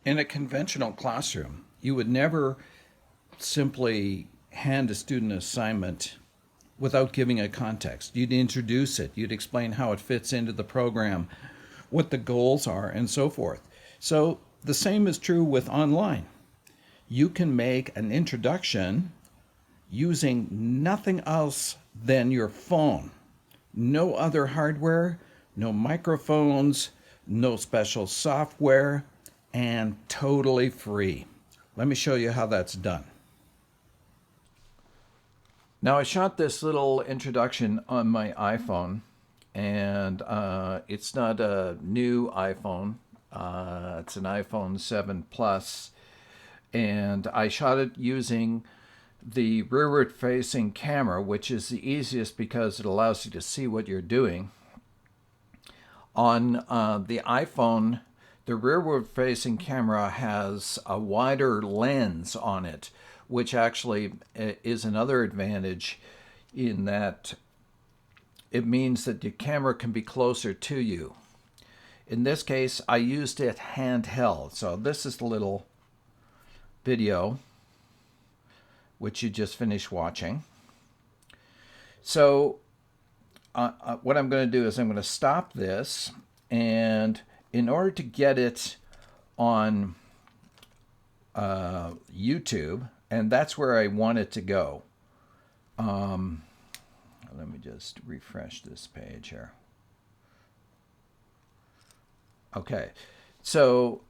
In a conventional classroom, you would never simply hand a student an assignment without giving a context. You'd introduce it, you'd explain how it fits into the program, what the goals are, and so forth. So the same is true with online. You can make an introduction using nothing else than your phone. No other hardware, no microphones, no special software, and totally free. Let me show you how that's done. Now I shot this little introduction on my iPhone, and it's not a new iPhone. It's an iPhone 7 Plus, and I shot it using the rearward facing camera, which is the easiest because it allows you to see what you're doing. On the iPhone, the rearward facing camera has a wider lens on it, which actually is another advantage in that it means that the camera can be closer to you. In this case, I used it handheld. So this is the little video which you just finished watching. So what I'm going to do is I'm going to stop this, and in order to get it on YouTube, and that's where I want it to go. Let me just refresh this page here. Okay, so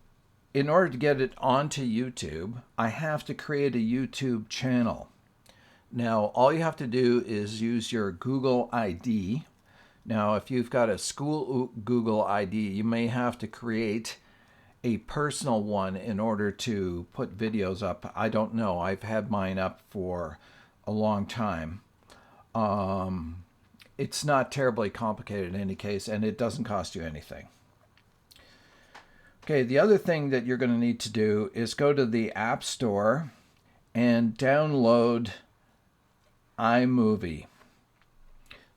in order to get it onto YouTube, I have to create a YouTube channel. Now, all you have to do is use your Google ID. Now, if you've got a school Google ID, you may have to create a personal one in order to put videos up. I don't know. I've had mine up for a long time. It's not terribly complicated in any case, and it doesn't cost you anything. Okay, the other thing that you're going to need to do is go to the App Store and download iMovie.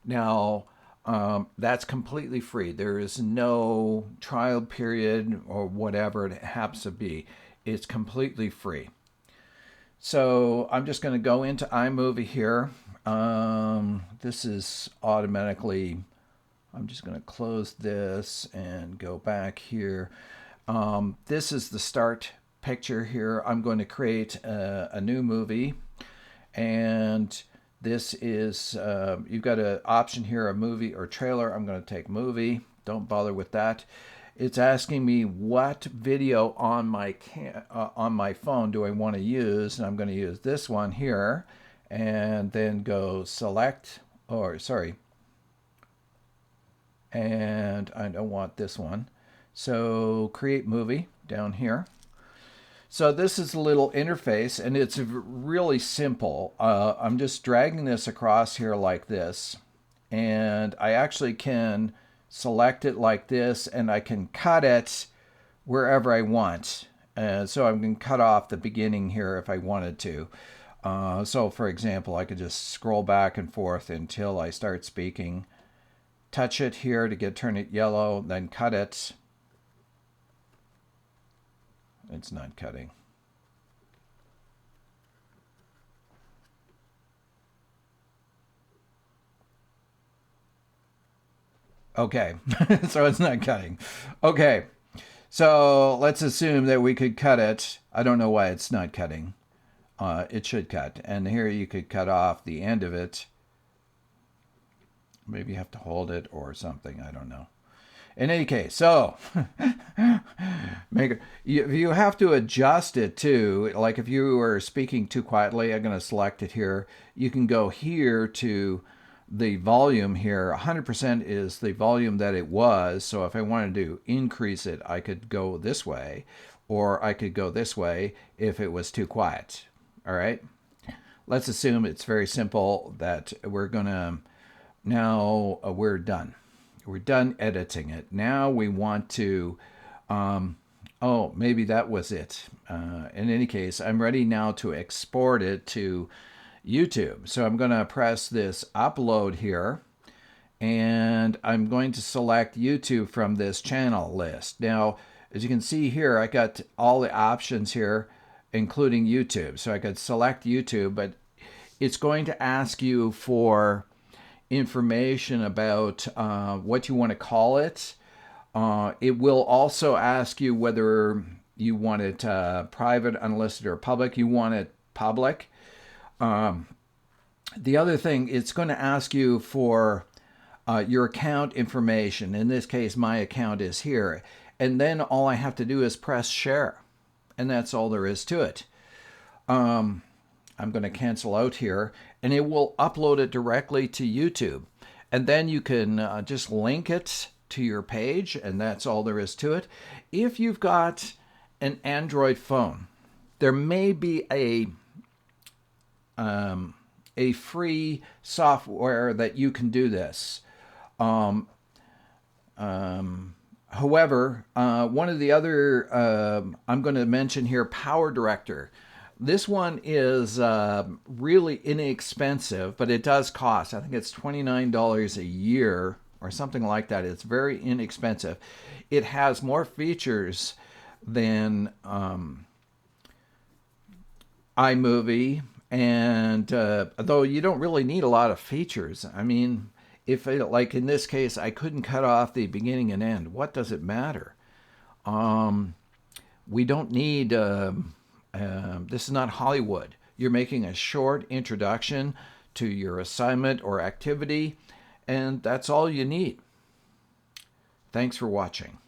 Now, that's completely free. There is no trial period or whatever it happens to be. It's completely free. So I'm just going to go into iMovie here. This is automatically, I'm just going to close this and go back here. This is the start picture here. I'm going to create a new movie, and this is, you've got an option here, a movie or trailer. I'm going to take movie. Don't bother with that. It's asking me what video on my phone do I want to use, and I'm going to use this one here, and then go select, or sorry, and I don't want this one. So create movie down here. So this is a little interface, and it's really simple. I'm just dragging this across here like this, and I actually can select it like this, and I can cut it wherever I want. So I can cut off the beginning here if I wanted to. So for example, I could just scroll back and forth until I start speaking. Touch it here to turn it yellow, then cut it. It's not cutting. Okay, so it's not cutting. Okay, so let's assume that we could cut it. I don't know why it's not cutting. It should cut. And here you could cut off the end of it. Maybe you have to hold it or something. I don't know. In any case, so you have to adjust it too. Like if you were speaking too quietly, I'm going to select it here. You can go here to the volume here. 100% is the volume that it was. So if I wanted to increase it, I could go this way, or I could go this way if it was too quiet. All right. Let's assume it's very simple that we're going to, now we're done. We're done editing it. Now we want to, oh, maybe that was it. In any case, I'm ready now to export it to YouTube. So I'm going to press this upload here, and I'm going to select YouTube from this channel list. Now, As you can see here, I got all the options here, including YouTube. So I could select YouTube, but it's going to ask you for information about what you want to call it. It will also ask you whether you want it private, unlisted, or public. You want it public. The other thing, it's going to ask you for your account information. In this case, my account is here. And then all I have to do is press share. And that's all there is to it. I'm going to cancel out here. And it will upload it directly to YouTube. And then you can just link it to your page. And that's all there is to it. If you've got an Android phone, there may be a free software that you can do this. However, one of the other I'm going to mention here, Power Director. This one is really inexpensive, but it does cost. I think it's $29 a year or something like that. It's very inexpensive. It has more features than iMovie. And though you don't really need a lot of features, I mean, if it, like in this case, I couldn't cut off the beginning and end, what does it matter? We don't need, this is not Hollywood. You're making a short introduction to your assignment or activity, and that's all you need. Thanks for watching.